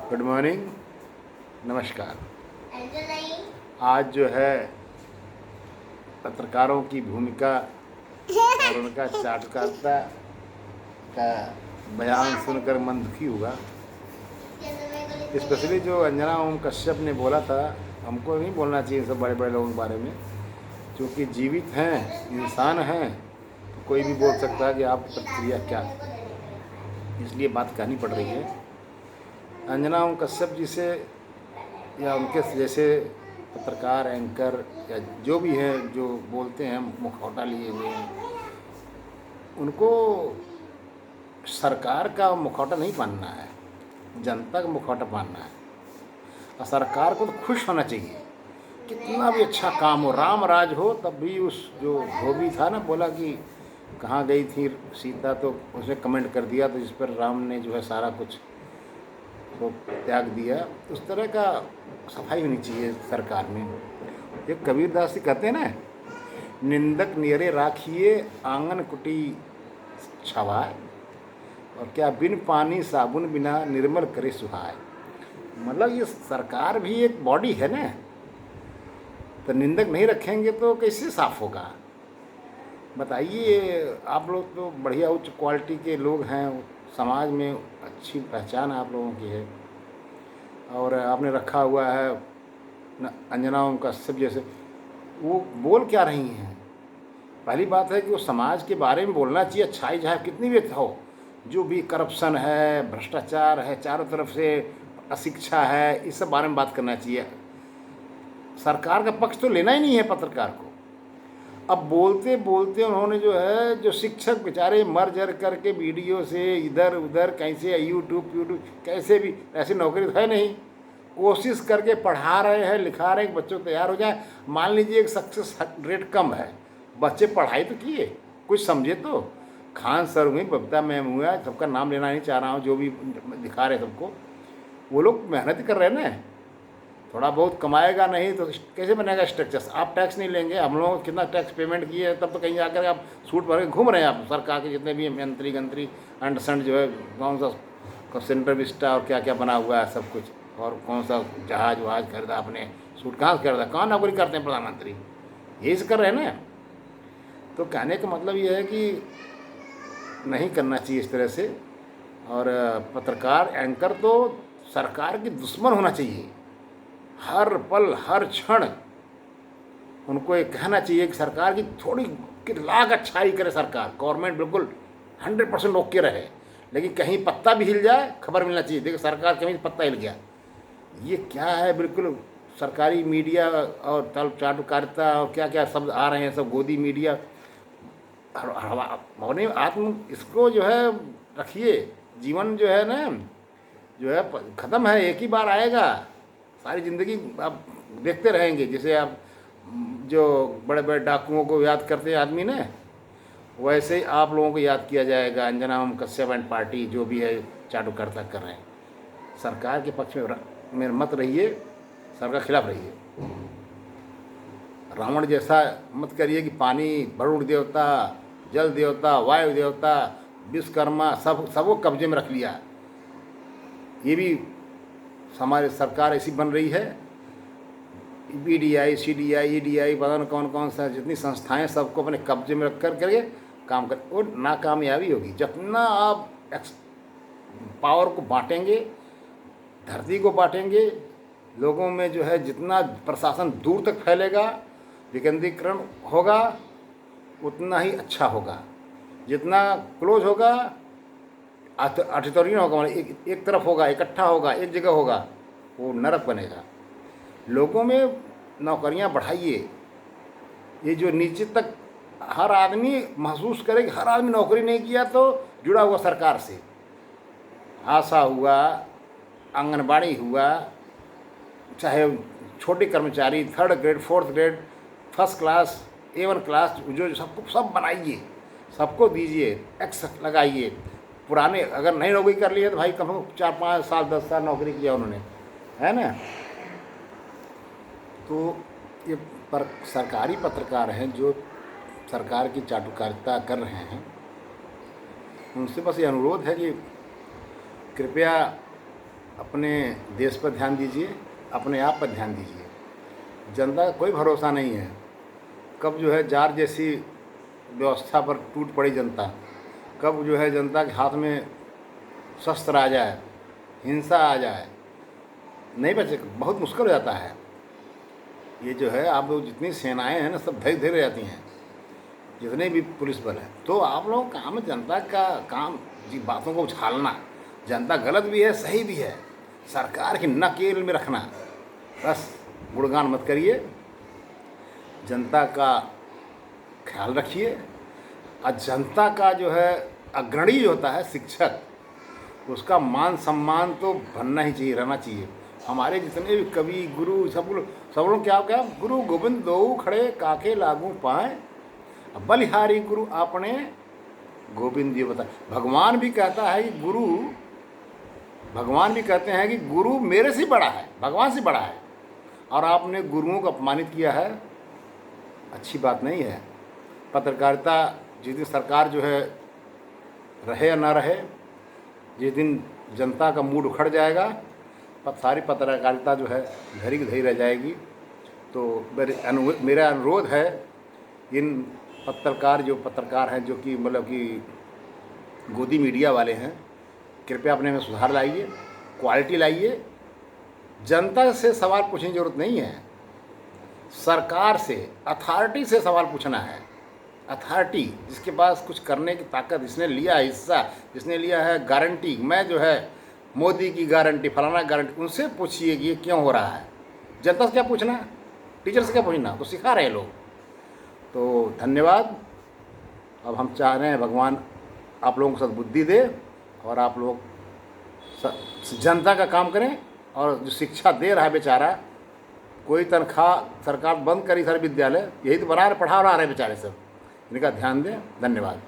Good morning, नमस्कार। आज जो है पत्रकारों की भूमिका और उनका चाटुकारिता का बयान सुनकर मन दुखी हुआ। स्पेशली जो अंजना ओम कश्यप ने बोला था, हमको नहीं बोलना चाहिए सब बड़े बड़े लोगों के बारे में, क्योंकि जीवित हैं, इंसान हैं, तो कोई भी बोल सकता है कि आप प्रतिक्रिया क्या, इसलिए बात कहनी पड़ रही है। अंजना ओम कश्यप जी से या उनके जैसे पत्रकार, एंकर या जो भी हैं जो बोलते हैं मुखौटा लिए हुए हैं, उनको सरकार का मुखौटा नहीं पहनना है, जनता का मुखौटा पहनना है। और सरकार को तो खुश होना चाहिए, कितना भी अच्छा काम हो, राम राज हो, तब भी उस जो धोबी था ना, बोला कि कहाँ गई थी सीता, तो उसने कमेंट कर दिया, तो जिस पर राम ने जो है सारा कुछ वो त्याग दिया। उस तरह का सफाई होनी चाहिए सरकार में। एक कबीरदास जी कहते हैं ना, निंदक नियरे राखिए आंगन कुटी छवाए, और क्या बिन पानी साबुन बिना निर्मल करे सुहाए। मतलब ये सरकार भी एक बॉडी है ना, तो निंदक नहीं रखेंगे तो कैसे साफ होगा बताइए। आप लोग तो बढ़िया उच्च क्वालिटी के लोग हैं, समाज में अच्छी पहचान आप लोगों की है, और आपने रखा हुआ है अंजना ओम कश्यप जैसे, वो बोल क्या रही हैं। पहली बात है कि वो समाज के बारे में बोलना चाहिए, अच्छाई चाहे कितनी भी हो, जो भी करप्शन है, भ्रष्टाचार है, चारों तरफ से अशिक्षा है, इस सब बारे में बात करना चाहिए। सरकार का पक्ष तो लेना ही नहीं है पत्रकार को। अब बोलते बोलते उन्होंने जो है, जो शिक्षक बेचारे मर जर करके वीडियो से इधर उधर कैसे यूट्यूब कैसे भी, ऐसी नौकरी तो है नहीं, कोशिश करके पढ़ा रहे हैं, लिखा रहे हैं कि बच्चों तैयार हो जाए। मान लीजिए एक सक्सेस रेट कम है, बच्चे पढ़ाई तो किए, कुछ समझे। तो खान सर हुई, बबीता मैम हुआ, सबका नाम लेना नहीं चाह रहा हूँ, जो भी दिखा रहे सबको, वो लोग मेहनत कर रहे हैं ना। थोड़ा बहुत कमाएगा नहीं तो कैसे बनेगा स्ट्रक्चर। आप टैक्स नहीं लेंगे, हम लोग कितना टैक्स पेमेंट किए, तब तो कहीं जाकर आप सूट भर के घूम रहे हैं। आप सरकार के जितने भी मंत्री गंत्री अंड संड जो है, कौन सा सेंटर विस्टा और क्या क्या बना हुआ है सब कुछ, और कौन सा जहाज वहाज खरीदा आपने, सूट कहाँ से खरीदा, कहाँ नौकरी करते हैं प्रधानमंत्री, यही से कर रहे हैं ना। तो कहने का मतलब ये है कि नहीं करना चाहिए इस तरह से। और पत्रकार, एंकर तो सरकार की दुश्मन होना चाहिए। हर पल हर क्षण उनको ये कहना चाहिए कि सरकार की थोड़ी कि लाख अच्छाई करे सरकार, गवर्नमेंट बिल्कुल 100% ओके रहे, लेकिन कहीं पत्ता भी हिल जाए खबर मिलना चाहिए, देखो सरकार कहीं पत्ता हिल गया। ये क्या है, बिल्कुल सरकारी मीडिया और चाटुकारिता और क्या क्या शब्द आ रहे हैं, सब गोदी मीडिया होने आत्म, इसको जो है रखिए। जीवन जो है ना, जो है ख़त्म है, एक ही बार आएगा, सारी ज़िंदगी आप देखते रहेंगे। जैसे आप जो बड़े बड़े डाकुओं को याद करते हैं आदमी ने, वैसे ही आप लोगों को याद किया जाएगा। अंजना ओम कश्यप एंड पार्टी जो भी है चाटुकारिता कर रहे हैं, सरकार के पक्ष में मत रहिए, सरकार के खिलाफ रहिए। रावण जैसा मत करिए कि पानी, वरुण देवता, जल देवता, वायु देवता, विश्वकर्मा सबको कब्जे में रख लिया। ये भी हमारी सरकार ऐसी बन रही है, BDI, CDI, EDI, पता नहीं कौन कौन सा जितनी संस्थाएं, सबको अपने कब्जे में रख करके काम कर, और नाकामयाबी होगी। जितना आप पावर को बांटेंगे, धरती को बांटेंगे, लोगों में जो है जितना प्रशासन दूर तक फैलेगा, विकेंद्रीकरण होगा, उतना ही अच्छा होगा। जितना क्लोज होगा, अठितौरियन होगा, एक तरफ होगा, इकट्ठा होगा, एक जगह होगा, वो नरक बनेगा। लोगों में नौकरियां बढ़ाइए, ये जो नीचे तक हर आदमी महसूस करे कि हर आदमी नौकरी नहीं किया तो जुड़ा हुआ सरकार से, आशा हुआ, आंगनबाड़ी हुआ, चाहे छोटे कर्मचारी, 3rd grade, 4th grade, first class, A1 class, जो सबको सब बनाइए, सबको दीजिए, टैक्स लगाइए। पुराने अगर नहीं नौकरी कर ली है तो भाई कम से कम 4-5 साल 10 साल नौकरी किया उन्होंने, है ना। तो ये सरकारी पत्रकार हैं जो सरकार की चाटुकारिता कर रहे हैं, उनसे बस ये अनुरोध है कि कृपया अपने देश पर ध्यान दीजिए, अपने आप पर ध्यान दीजिए। जनता का कोई भरोसा नहीं है, कब जो है जार जैसी व्यवस्था पर टूट पड़ी जनता, कब जो है जनता के हाथ में शस्त्र आ जाए, हिंसा आ जाए, नहीं बचे, बहुत मुश्किल हो जाता है। ये जो है आप लोग जितनी सेनाएं हैं ना, सब धैर्य धैर्य रहती हैं, जितने भी पुलिस बल हैं। तो आप लोगों का काम है जनता का काम जी बातों को उछालना। जनता गलत भी है, सही भी है, सरकार की नकेल में रखना। बस गुणगान मत करिए, जनता का ख्याल रखिए। और जनता का जो है अग्रणी होता है शिक्षक, उसका मान सम्मान तो बनना ही चाहिए, रहना चाहिए। हमारे जितने भी कवि गुरु सब लोग क्या क्या, गुरु गोविंद दो खड़े काके लागू पाए, बलिहारी गुरु आपने गोविंद जी बता। भगवान भी कहता है कि भगवान भी कहते हैं कि गुरु मेरे से बड़ा है, भगवान से बड़ा है, और आपने गुरुओं को अपमानित किया है, अच्छी बात नहीं है। पत्रकारिता जिस दिन सरकार जो है रहे या ना रहे, जिस दिन जनता का मूड उखड़ जाएगा, सारी पत्रकारिता जो है धरी की धरी रह जाएगी। तो मेरा अनुरोध है इन पत्रकार हैं जो कि मतलब कि गोदी मीडिया वाले हैं, कृपया अपने में सुधार लाइए, क्वालिटी लाइए। जनता से सवाल पूछने की ज़रूरत नहीं है, सरकार से, अथॉरिटी से सवाल पूछना है। अथॉरिटी जिसके पास कुछ करने की ताकत, जिसने लिया है हिस्सा, जिसने लिया है गारंटी, मैं जो है मोदी की गारंटी, फलाना गारंटी, उनसे पूछिए कि ये क्यों हो रहा है। जनता से क्या पूछना, टीचर से क्या पूछना, तो सिखा रहे लोग। तो धन्यवाद। अब हम चाह रहे हैं भगवान आप लोगों को सद्बुद्धि दे और आप लोग जनता का काम करें। और जो शिक्षा दे रहा है बेचारा, कोई तनख्वाह सरकार बंद करी सारे विद्यालय, यही तो बना रहे, पढ़ा रहा है बेचारे सब, इनका ध्यान दें। धन्यवाद।